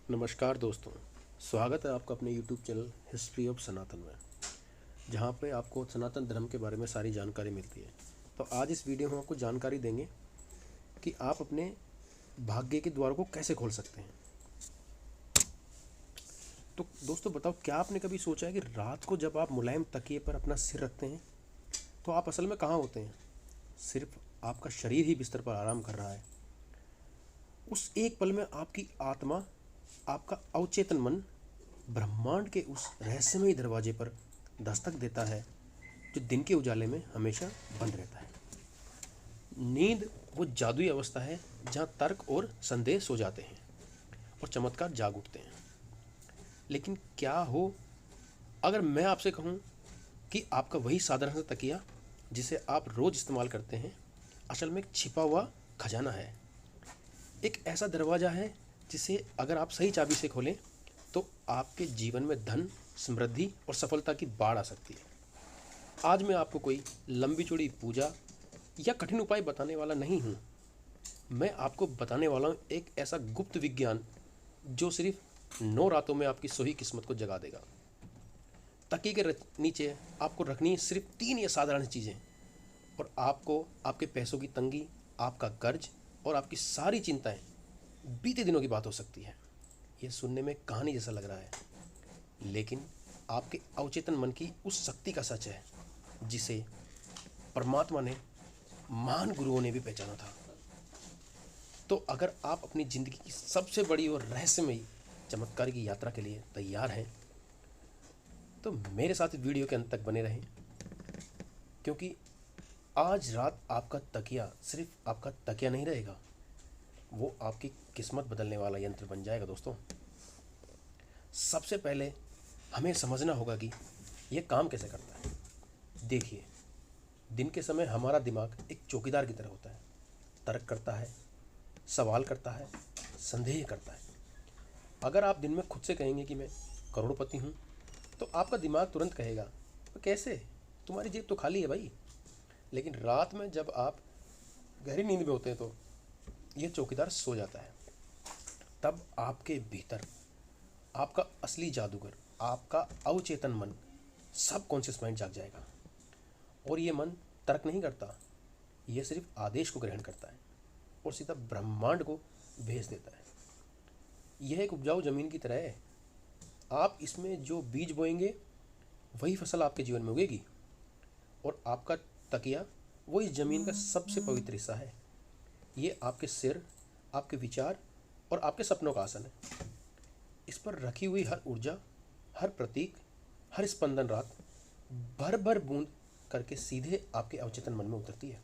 नमस्कार दोस्तों, स्वागत है आपका अपने YouTube चैनल हिस्ट्री ऑफ सनातन में, जहाँ पे आपको सनातन धर्म के बारे में सारी जानकारी मिलती है। तो आज इस वीडियो में आपको जानकारी देंगे कि आप अपने भाग्य के द्वार को कैसे खोल सकते हैं। तो दोस्तों बताओ, क्या आपने कभी सोचा है कि रात को जब आप मुलायम तकिए पर अपना सिर रखते हैं तो आप असल में कहाँ होते हैं? सिर्फ आपका शरीर ही बिस्तर पर आराम कर रहा है। उस एक पल में आपकी आत्मा, आपका अवचेतन मन ब्रह्मांड के उस रहस्यमयी दरवाजे पर दस्तक देता है जो दिन के उजाले में हमेशा बंद रहता है। नींद वो जादुई अवस्था है जहाँ तर्क और संदेह सो जाते हैं और चमत्कार जाग उठते हैं। लेकिन क्या हो अगर मैं आपसे कहूँ कि आपका वही साधारण सा तकिया जिसे आप रोज इस्तेमाल करते हैं असल में एक छिपा हुआ खजाना है। एक ऐसा दरवाज़ा है जिसे अगर आप सही चाबी से खोलें तो आपके जीवन में धन, समृद्धि और सफलता की बाढ़ आ सकती है। आज मैं आपको कोई लंबी चौड़ी पूजा या कठिन उपाय बताने वाला नहीं हूँ। मैं आपको बताने वाला हूँ एक ऐसा गुप्त विज्ञान जो सिर्फ 9 रातों में आपकी सोई किस्मत को जगा देगा। तकिए के नीचे आपको रखनी है सिर्फ 3 ये साधारण चीज़ें और आपको आपके पैसों की तंगी, आपका कर्ज और आपकी सारी चिंताएं बीते दिनों की बात हो सकती है। यह सुनने में कहानी जैसा लग रहा है, लेकिन आपके अवचेतन मन की उस शक्ति का सच है जिसे परमात्मा ने, महान गुरुओं ने भी पहचाना था। तो अगर आप अपनी ज़िंदगी की सबसे बड़ी और रहस्यमयी चमत्कार की यात्रा के लिए तैयार हैं तो मेरे साथ वीडियो के अंत तक बने रहें, क्योंकि आज रात आपका तकिया सिर्फ आपका तकिया नहीं रहेगा, वो आपकी किस्मत बदलने वाला यंत्र बन जाएगा। दोस्तों, सबसे पहले हमें समझना होगा कि यह काम कैसे करता है। देखिए, दिन के समय हमारा दिमाग एक चौकीदार की तरह होता है। तर्क करता है, सवाल करता है, संदेह करता है। अगर आप दिन में खुद से कहेंगे कि मैं करोड़पति हूँ तो आपका दिमाग तुरंत कहेगा तो कैसे, तुम्हारी जेब तो खाली है भाई। लेकिन रात में जब आप गहरी नींद में होते हैं तो ये चौकीदार सो जाता है। तब आपके भीतर आपका असली जादूगर, आपका अवचेतन मन, सब कॉन्शियस माइंड जाग जाएगा। और ये मन तर्क नहीं करता, ये सिर्फ आदेश को ग्रहण करता है और सीधा ब्रह्मांड को भेज देता है। यह एक उपजाऊ ज़मीन की तरह है। आप इसमें जो बीज बोएंगे वही फसल आपके जीवन में उगेगी। और आपका तकिया वो इस ज़मीन का सबसे पवित्र हिस्सा है। ये आपके सिर, आपके विचार और आपके सपनों का आसन है। इस पर रखी हुई हर ऊर्जा, हर प्रतीक, हर स्पंदन रात भर भर बूंद करके सीधे आपके अवचेतन मन में उतरती है।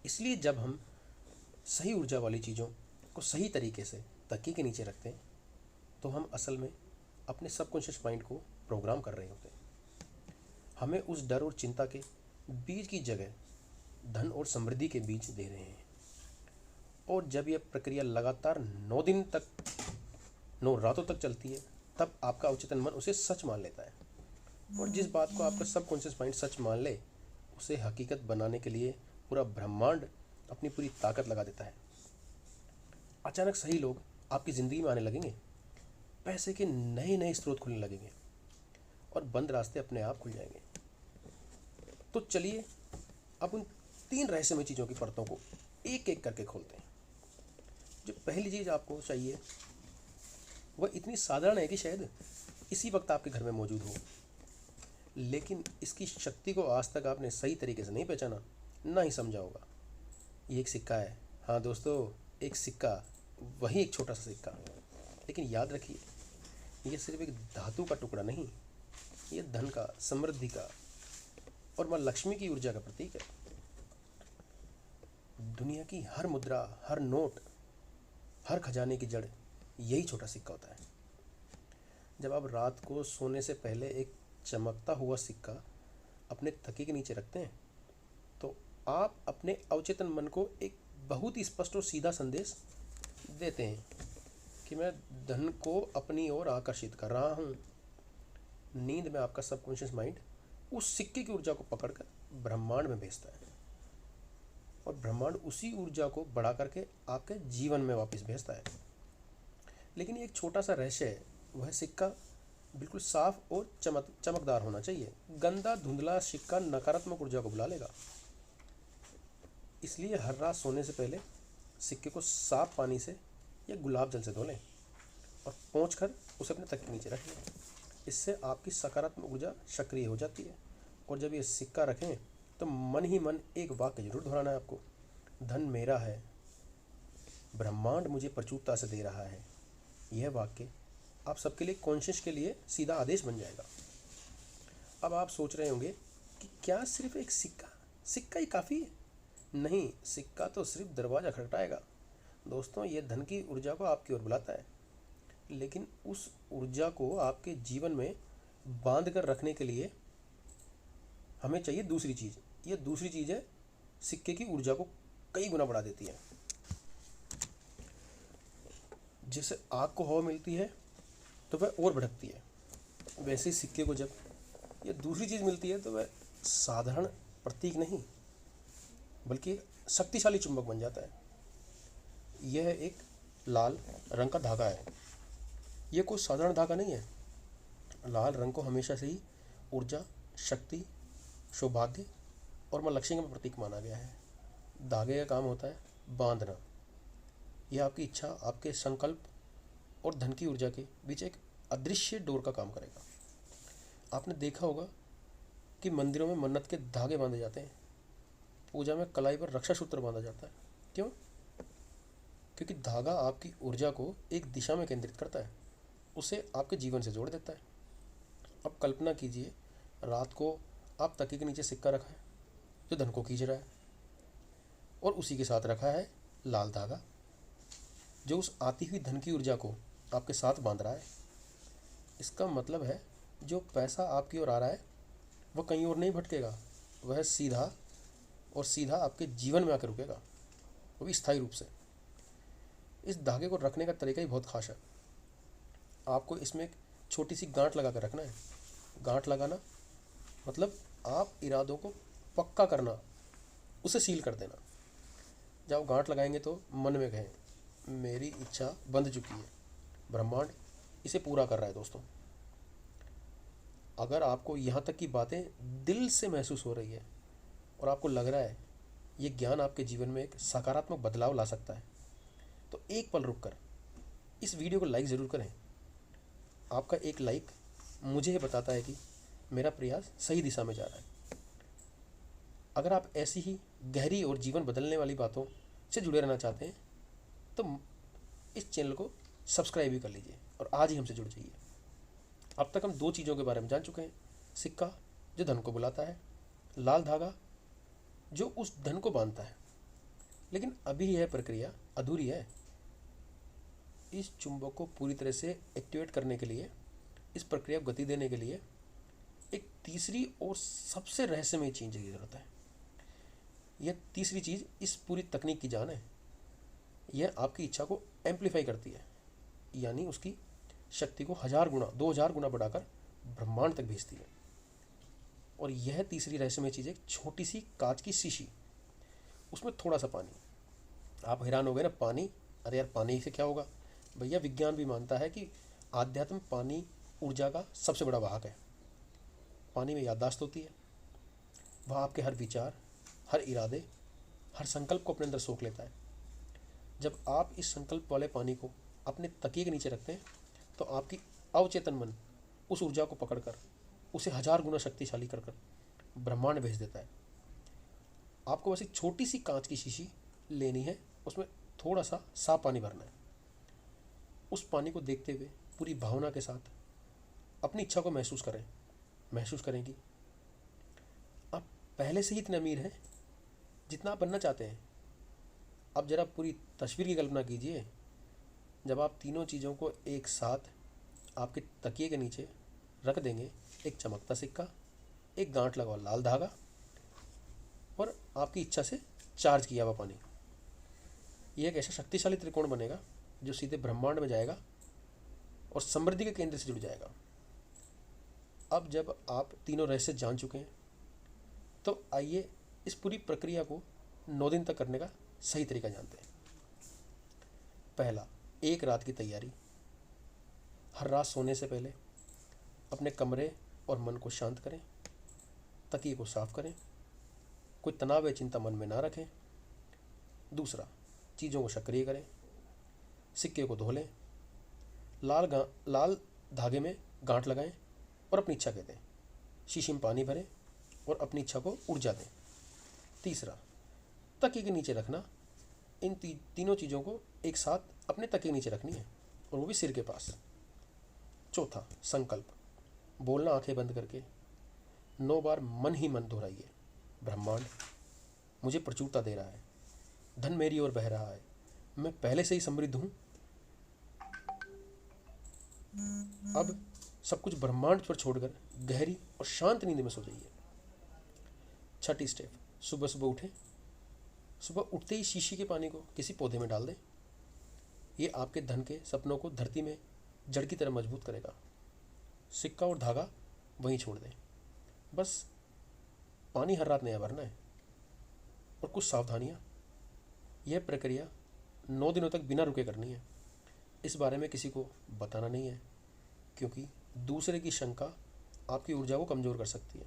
इसलिए जब हम सही ऊर्जा वाली चीज़ों को सही तरीके से तकिए के नीचे रखते हैं तो हम असल में अपने सबकॉन्शियस माइंड को प्रोग्राम कर रहे होते हैं। हमें उस डर और चिंता के बीज की जगह धन और समृद्धि के बीज दे रहे हैं। और जब यह प्रक्रिया लगातार 9 दिन तक, 9 रातों तक चलती है, तब आपका अवचेतन मन उसे सच मान लेता है। और जिस बात को आपका सबकॉन्शियस माइंड सच मान ले, उसे हकीकत बनाने के लिए पूरा ब्रह्मांड अपनी पूरी ताकत लगा देता है। अचानक सही लोग आपकी ज़िंदगी में आने लगेंगे, पैसे के नए नए स्रोत खुलने लगेंगे और बंद रास्ते अपने आप खुल जाएंगे। तो चलिए अब उन 3 रहस्यमय चीज़ों की परतों को एक एक करके खोलते हैं। जो पहली चीज़ आपको चाहिए वह इतनी साधारण है कि शायद इसी वक्त आपके घर में मौजूद हो, लेकिन इसकी शक्ति को आज तक आपने सही तरीके से नहीं पहचाना, ना ही समझा होगा। ये एक सिक्का है। हाँ दोस्तों, एक सिक्का, वही एक छोटा सा सिक्का। लेकिन याद रखिए, ये सिर्फ एक धातु का टुकड़ा नहीं, ये धन का, समृद्धि का और माँ लक्ष्मी की ऊर्जा का प्रतीक है। दुनिया की हर मुद्रा, हर नोट, हर खजाने की जड़ यही छोटा सिक्का होता है। जब आप रात को सोने से पहले एक चमकता हुआ सिक्का अपने तकिए के नीचे रखते हैं तो आप अपने अवचेतन मन को एक बहुत ही स्पष्ट और सीधा संदेश देते हैं कि मैं धन को अपनी ओर आकर्षित कर रहा हूँ। नींद में आपका सबकॉन्शियस माइंड उस सिक्के की ऊर्जा को पकड़कर ब्रह्मांड में भेजता है और ब्रह्मांड उसी ऊर्जा को बढ़ा करके आपके जीवन में वापस भेजता है। लेकिन ये एक छोटा सा रहस्य है, वह सिक्का बिल्कुल साफ और चमकदार होना चाहिए। गंदा धुंधला सिक्का नकारात्मक ऊर्जा को बुला लेगा। इसलिए हर रात सोने से पहले सिक्के को साफ पानी से या गुलाब जल से धो लें और पोंछ कर उसे अपने तक के नीचे रख लें। इससे आपकी सकारात्मक ऊर्जा सक्रिय हो जाती है। और जब ये सिक्का रखें तो मन ही मन एक वाक्य जरूर दोहराना है आपको, धन मेरा है, ब्रह्मांड मुझे प्रचुरता से दे रहा है। यह वाक्य आप सबके लिए कॉन्शियस के लिए सीधा आदेश बन जाएगा। अब आप सोच रहे होंगे कि क्या सिर्फ एक सिक्का ही काफ़ी है? नहीं, सिक्का तो सिर्फ दरवाज़ा खटखटाएगा। दोस्तों, ये धन की ऊर्जा को आपकी ओर बुलाता है, लेकिन उस ऊर्जा को आपके जीवन में बांध कर रखने के लिए हमें चाहिए दूसरी चीज़। ये दूसरी चीज़ है, सिक्के की ऊर्जा को कई गुना बढ़ा देती है। जैसे आग को हवा मिलती है तो वह और भड़कती है, वैसे ही सिक्के को जब ये दूसरी चीज़ मिलती है तो वह साधारण प्रतीक नहीं बल्कि शक्तिशाली चुंबक बन जाता है। यह एक लाल रंग का धागा है। यह कोई साधारण धागा नहीं है। लाल रंग को हमेशा से ही ऊर्जा, शक्ति, सौभाग्य और मां लक्ष्मी का प्रतीक माना गया है। धागे का काम होता है बांधना। यह आपकी इच्छा, आपके संकल्प और धन की ऊर्जा के बीच एक अदृश्य डोर का काम करेगा। आपने देखा होगा कि मंदिरों में मन्नत के धागे बांधे जाते हैं, पूजा में कलाई पर रक्षा सूत्र बांधा जाता है। क्यों? क्योंकि धागा आपकी ऊर्जा को एक दिशा में केंद्रित करता है, उसे आपके जीवन से जोड़ देता है। अब कल्पना कीजिए, रात को आप तकिए के नीचे सिक्का रखा है जो धन को खींच रहा है, और उसी के साथ रखा है लाल धागा जो उस आती हुई धन की ऊर्जा को आपके साथ बांध रहा है। इसका मतलब है जो पैसा आपकी ओर आ रहा है वह कहीं और नहीं भटकेगा, वह सीधा आपके जीवन में आकर रुकेगा, वो भी स्थायी रूप से। इस धागे को रखने का तरीका ही बहुत खास है। आपको इसमें एक छोटी सी गांठ लगा कर रखना है। गांठ लगाना मतलब आप इरादों को पक्का करना, उसे सील कर देना। जब गांठ लगाएंगे तो मन में कहें, मेरी इच्छा बंध चुकी है, ब्रह्मांड इसे पूरा कर रहा है। दोस्तों, अगर आपको यहाँ तक की बातें दिल से महसूस हो रही है और आपको लग रहा है ये ज्ञान आपके जीवन में एक सकारात्मक बदलाव ला सकता है, तो एक पल रुक कर इस वीडियो को लाइक ज़रूर करें। आपका एक लाइक मुझे बताता है कि मेरा प्रयास सही दिशा में जा रहा है। अगर आप ऐसी ही गहरी और जीवन बदलने वाली बातों से जुड़े रहना चाहते हैं तो इस चैनल को सब्सक्राइब भी कर लीजिए और आज ही हमसे जुड़ जाइए। अब तक हम 2 चीज़ों के बारे में जान चुके हैं, सिक्का जो धन को बुलाता है, लाल धागा जो उस धन को बांधता है। लेकिन अभी यह प्रक्रिया अधूरी है। इस चुंबक को पूरी तरह से एक्टिवेट करने के लिए, इस प्रक्रिया को गति देने के लिए एक तीसरी और सबसे रहस्यमय चीज़ की ज़रूरत है। यह तीसरी चीज़ इस पूरी तकनीक की जान है। यह आपकी इच्छा को एम्पलीफाई करती है, यानी उसकी शक्ति को 1000 गुना 2000 गुना बढ़ाकर ब्रह्मांड तक भेजती है। और यह तीसरी रहस्यमय चीज़ एक छोटी सी कांच की शीशी, उसमें थोड़ा सा पानी। आप हैरान हो गए ना, पानी? अरे यार, पानी से क्या होगा? भैया, विज्ञान भी मानता है कि आध्यात्म पानी ऊर्जा का सबसे बड़ा वाहक है। पानी में याददाश्त होती है, वह आपके हर विचार, हर इरादे, हर संकल्प को अपने अंदर सोख लेता है। जब आप इस संकल्प वाले पानी को अपने तकिए के नीचे रखते हैं तो आपकी अवचेतन मन उस ऊर्जा को पकड़कर उसे 1000 गुना शक्तिशाली कर ब्रह्मांड भेज देता है। आपको बस एक छोटी सी कांच की शीशी लेनी है, उसमें थोड़ा सा साफ पानी भरना है। उस पानी को देखते हुए पूरी भावना के साथ अपनी इच्छा को महसूस करें कि आप पहले से ही इतने अमीर हैं जितना आप बनना चाहते हैं। अब जरा पूरी तस्वीर की कल्पना कीजिए, जब आप तीनों चीज़ों को एक साथ आपके तकिए के नीचे रख देंगे, एक चमकता सिक्का, एक गांठ लगा हुआ लाल धागा और आपकी इच्छा से चार्ज किया हुआ पानी। यह एक ऐसा शक्तिशाली त्रिकोण बनेगा जो सीधे ब्रह्मांड में जाएगा और समृद्धि के केंद्र से जुड़ जाएगा। अब जब आप तीनों रहस्य जान चुके हैं तो आइए इस पूरी प्रक्रिया को 9 दिन तक करने का सही तरीका जानते हैं। पहला, 1 रात की तैयारी। हर रात सोने से पहले अपने कमरे और मन को शांत करें, तकिए को साफ करें, कोई तनाव या चिंता मन में ना रखें। दूसरा, चीज़ों को सक्रिय करें, सिक्के को धो लें, लाल धागे में गांठ लगाएं और अपनी इच्छा कहते हैं। शीशी में पानी भरें और अपनी इच्छा को ऊर्जा दें। तीसरा, तकिए के नीचे रखना। इन तीनों चीज़ों को एक साथ अपने तकिए के नीचे रखनी है और वो भी सिर के पास। चौथा, संकल्प। बोलना आंखें बंद करके 9 बार मन ही मन दोहराइए। ब्रह्मांड मुझे प्रचुरता दे रहा है, धन मेरी ओर बह रहा है, मैं पहले से ही समृद्ध हूँ, अब सब कुछ ब्रह्मांड पर छोड़कर गहरी और शांत नींद में सो जाइए। छठी स्टेप, सुबह सुबह उठें। सुबह उठते ही शीशी के पानी को किसी पौधे में डाल दें। ये आपके धन के सपनों को धरती में जड़ की तरह मजबूत करेगा। सिक्का और धागा वहीं छोड़ दें। बस पानी हर रात नया भरना है। और कुछ सावधानियाँ, यह प्रक्रिया 9 दिनों तक बिना रुके करनी है। इस बारे में किसी को बताना नहीं है, क्योंकि दूसरे की शंका आपकी ऊर्जा को कमज़ोर कर सकती है।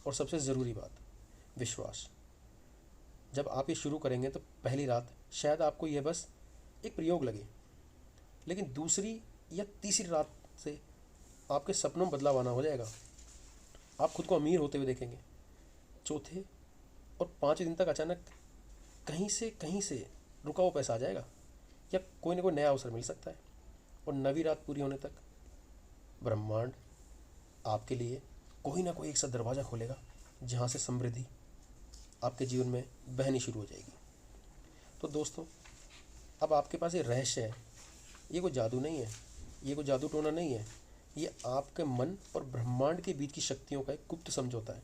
और सबसे ज़रूरी बात, विश्वास। जब आप ये शुरू करेंगे तो पहली रात शायद आपको यह बस एक प्रयोग लगे, लेकिन दूसरी या तीसरी रात से आपके सपनों में बदलाव आना हो जाएगा। आप खुद को अमीर होते हुए देखेंगे। चौथे और 5वें दिन तक अचानक कहीं से रुका हुआ पैसा आ जाएगा या कोई ना कोई नया अवसर मिल सकता है। और 9वीं रात पूरी होने तक ब्रह्मांड आपके लिए कोई ना कोई एक सा दरवाज़ा खोलेगा, जहाँ से समृद्धि आपके जीवन में बहनी शुरू हो जाएगी। तो दोस्तों, अब आपके पास ये रहस्य है। ये कोई जादू नहीं है, ये कोई जादू टोना नहीं है, ये आपके मन और ब्रह्मांड के बीच की शक्तियों का एक गुप्त समझौता है।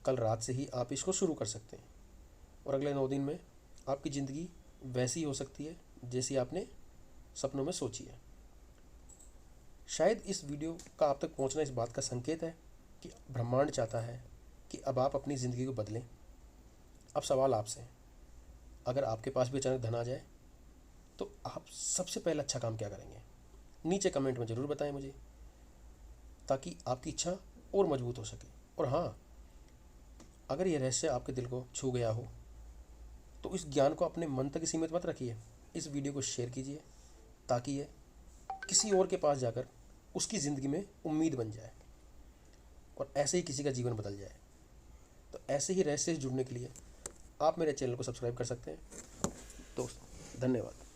कल रात से ही आप इसको शुरू कर सकते हैं और अगले 9 दिन में आपकी ज़िंदगी वैसी हो सकती है जैसी आपने सपनों में सोची है। शायद इस वीडियो का आप तक पहुंचना इस बात का संकेत है कि ब्रह्मांड चाहता है कि अब आप अपनी ज़िंदगी को बदलें। अब सवाल आपसे है, अगर आपके पास भी अचानक धन आ जाए तो आप सबसे पहले अच्छा काम क्या करेंगे? नीचे कमेंट में ज़रूर बताएं मुझे, ताकि आपकी इच्छा और मजबूत हो सके। और हाँ, अगर ये रहस्य आपके दिल को छू गया हो तो इस ज्ञान को अपने मन तक सीमित मत रखिए। इस वीडियो को शेयर कीजिए ताकि ये किसी और के पास जाकर उसकी ज़िंदगी में उम्मीद बन जाए और ऐसे ही किसी का जीवन बदल जाए। तो ऐसे ही रहस्य से जुड़ने के लिए आप मेरे चैनल को सब्सक्राइब कर सकते हैं। दोस्तों, धन्यवाद।